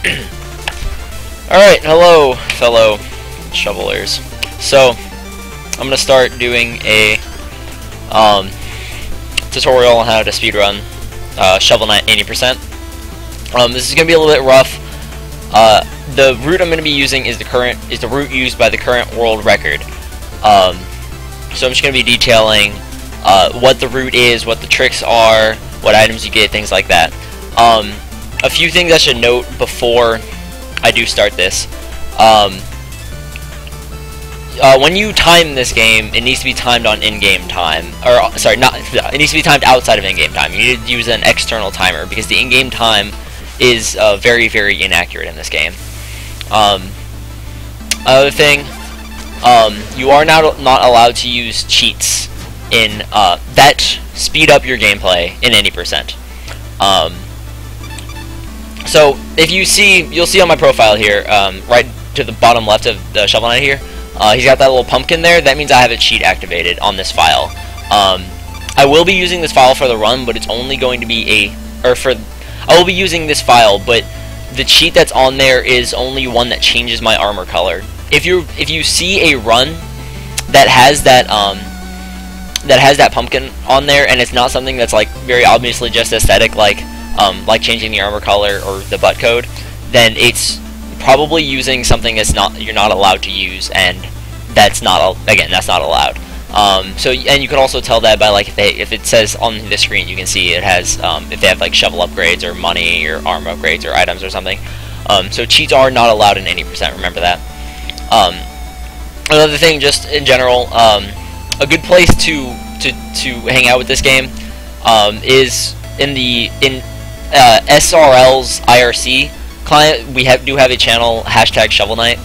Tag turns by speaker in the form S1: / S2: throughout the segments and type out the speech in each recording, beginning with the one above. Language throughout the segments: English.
S1: Alright, hello, fellow shovelers. So, I'm gonna start doing a tutorial on how to speedrun Shovel Knight 80%. This is gonna be a little bit rough. The route I'm gonna be using is the route used by the current world record. So I'm just gonna be detailing what the route is, what the tricks are, what items you get, things like that. A few things I should note before I do start this. When you time this game, it needs to be timed on in-game time, or sorry, it needs to be timed outside of in-game time. You need to use an external timer because the in-game time is very, very inaccurate in this game. Another thing, you are not allowed to use cheats in that speed up your gameplay in any percent. So if you see, you'll see on my profile here, right to the bottom left of the Shovel Knight here, he's got that little pumpkin there. That means I have a cheat activated on this file. I will be using this file for the run, but it's only going to be I will be using this file, but the cheat that's on there is only one that changes my armor color. If you see a run that has that pumpkin on there, and it's not something that's like very obviously just aesthetic, like changing the armor color or the butt code, then it's probably using something you're not allowed to use, and that's not allowed. So, and you can also tell that by if it says on the screen, you can see it has if they have like shovel upgrades or money or armor upgrades or items or something. So cheats are not allowed in 80%. Remember that. Another thing, just in general, a good place to hang out with this game is in SRL's IRC client. We do have a channel, #ShovelKnight.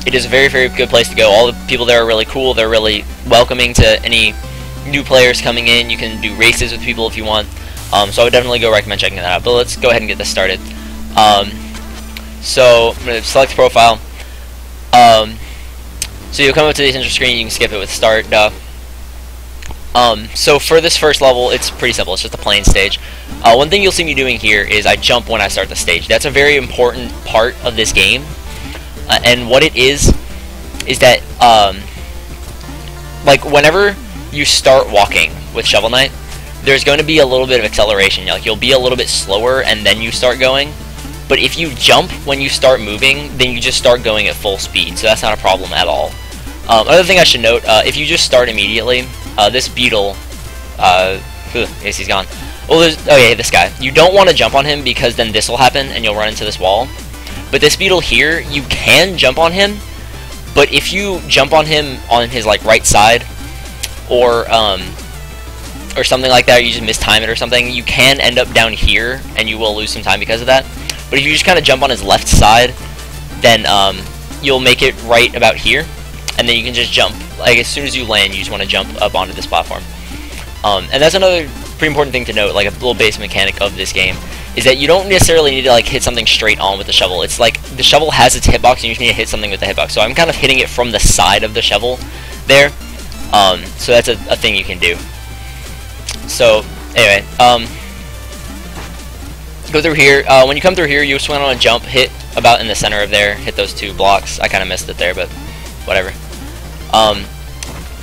S1: It is a very, very good place to go. All the people there are really cool. They're really welcoming to any new players coming in. You can do races with people if you want. So I would definitely recommend checking that out. But let's go ahead and get this started. So I'm going to select profile. So you'll come up to the intro screen. You can skip it with start. So for this first level, it's pretty simple. It's just a plain stage. One thing you'll see me doing here is I jump when I start the stage. That's a very important part of this game. And what it is that like whenever you start walking with Shovel Knight, there's going to be a little bit of acceleration. Like you'll be a little bit slower and then you start going. But if you jump when you start moving, then you just start going at full speed. So that's not a problem at all. Another thing I should note, if you just start immediately, this beetle, yes, he's gone. Well, this guy. You don't want to jump on him because then this will happen and you'll run into this wall. But this beetle here, you can jump on him, but if you jump on him on his like right side, or something like that, or you just mistime it or something, you can end up down here and you will lose some time because of that. But if you just kind of jump on his left side, then you'll make it right about here, and then you can just jump. Like as soon as you land, you just want to jump up onto this platform. And that's another pretty important thing to note, like a little base mechanic of this game, is that you don't necessarily need to like hit something straight on with the shovel. It's like the shovel has its hitbox and you just need to hit something with the hitbox. So I'm kind of hitting it from the side of the shovel there. So that's a thing you can do. So anyway, go through here. When you come through here, you just want to jump, hit about in the center of there, hit those two blocks. I kind of missed it there, but whatever.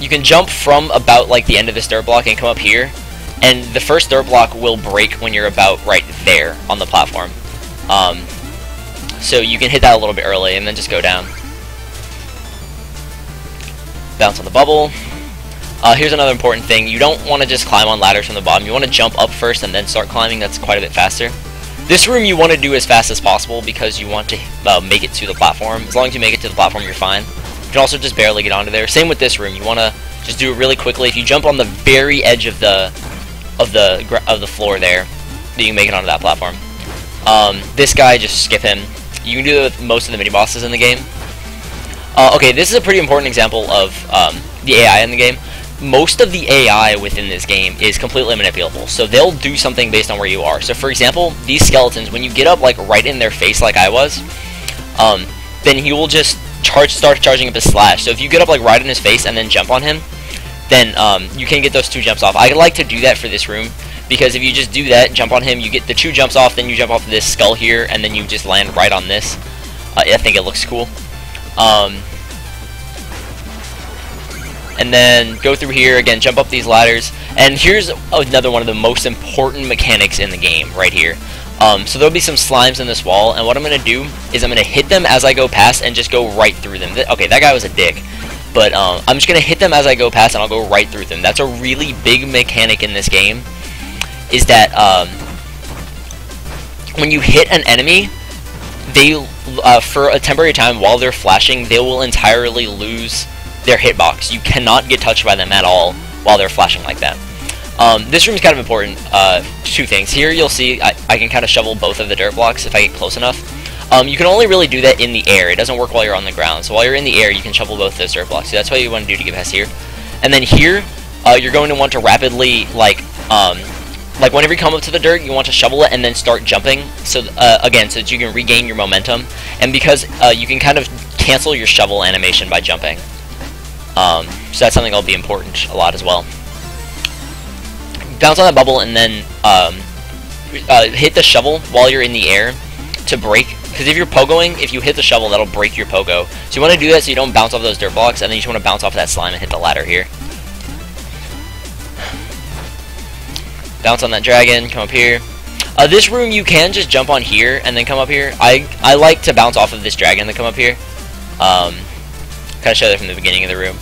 S1: You can jump from about like the end of this dirt block and come up here. And the first dirt block will break when you're about right there on the platform. So you can hit that a little bit early and then just go down. Bounce on the bubble. Here's another important thing. You don't want to just climb on ladders from the bottom. You want to jump up first and then start climbing. That's quite a bit faster. This room you want to do as fast as possible because you want to make it to the platform. As long as you make it to the platform, you're fine. You can also just barely get onto there. Same with this room. You want to just do it really quickly. If you jump on the very edge of the floor there, then you can make it onto that platform. This guy, just skip him. You can do it with most of the mini bosses in the game. Okay, this is a pretty important example of the AI in the game. Most of the AI within this game is completely manipulable, so they'll do something based on where you are. So for example, these skeletons, when you get up like right in their face like I was, then he will just start charging up his slash. So if you get up like right in his face and then jump on him, then you can get those two jumps off. I like to do that for this room because if you just do that, jump on him, you get the 2 jumps off, then you jump off this skull here, and then you just land right on this. I think it looks cool. And then go through here, again, jump up these ladders. And here's another one of the most important mechanics in the game, right here. So there'll be some slimes in this wall, and what I'm going to do is I'm going to hit them as I go past and just go right through them. Okay, that guy was a dick. But I'm just going to hit them as I go past, and I'll go right through them. That's a really big mechanic in this game, is that when you hit an enemy, they, for a temporary time, while they're flashing, they will entirely lose their hitbox. You cannot get touched by them at all while they're flashing like that. This room is kind of important. 2 things. Here you'll see I can kind of shovel both of the dirt blocks if I get close enough. You can only really do that in the air. It doesn't work while you're on the ground. So while you're in the air, you can shovel both those dirt blocks. So that's what you want to do to get past here. And then here, you're going to want to rapidly, like whenever you come up to the dirt, you want to shovel it and then start jumping. So again, so that you can regain your momentum. And because you can kind of cancel your shovel animation by jumping. So that's something that'll be important a lot as well. Bounce on that bubble and then hit the shovel while you're in the air to break. Because if you're pogoing, if you hit the shovel, that'll break your pogo. So you want to do that so you don't bounce off those dirt blocks, and then you just want to bounce off that slime and hit the ladder here. Bounce on that dragon, come up here. This room you can just jump on here and then come up here. I like to bounce off of this dragon and come up here. Kind of show that from the beginning of the room.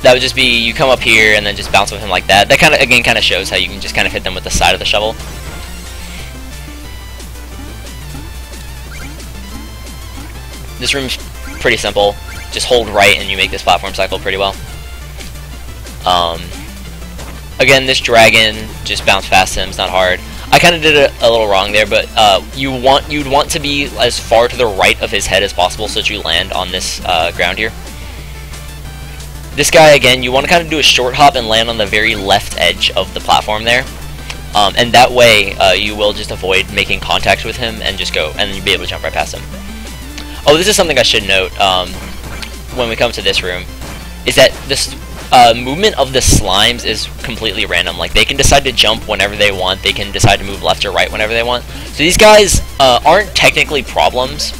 S1: That would just be, you come up here and then just bounce with him like that. That kind of, again, kind of shows how you can just kind of hit them with the side of the shovel. This room's pretty simple. Just hold right and you make this platform cycle pretty well. Again, this dragon, just bounce past him, it's not hard. I kind of did it a little wrong there, but you'd want to be as far to the right of his head as possible so that you land on this ground here. This guy, again, you want to kind of do a short hop and land on the very left edge of the platform there. And that way, you will just avoid making contact with him and just go, and you'll be able to jump right past him. Oh, this is something I should note when we come to this room, is that this movement of the slimes is completely random. Like, they can decide to jump whenever they want, they can decide to move left or right whenever they want. So these guys aren't technically problems,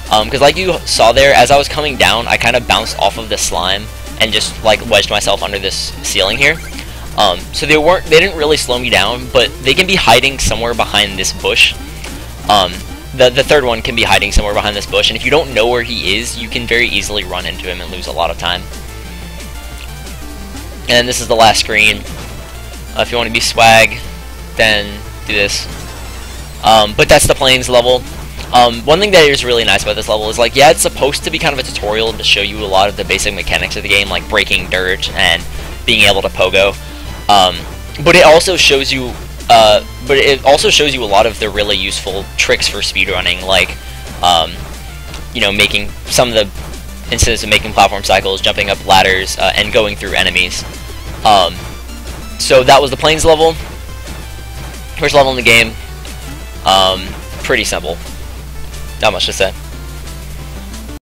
S1: because like you saw there, as I was coming down, I kind of bounced off of the slime and just like wedged myself under this ceiling here. So they didn't really slow me down, but they can be hiding somewhere behind this bush. The third one can be hiding somewhere behind this bush, and if you don't know where he is, you can very easily run into him and lose a lot of time. And this is the last screen. If you want to be swag, then do this. But that's the plains level. One thing that is really nice about this level is, like, yeah, it's supposed to be kind of a tutorial to show you a lot of the basic mechanics of the game, like breaking dirt and being able to pogo. But it also shows you a lot of the really useful tricks for speedrunning, like, you know, making some of the instances of making platform cycles, jumping up ladders, and going through enemies. So that was the plains level. First level in the game. Pretty simple. Not much to say.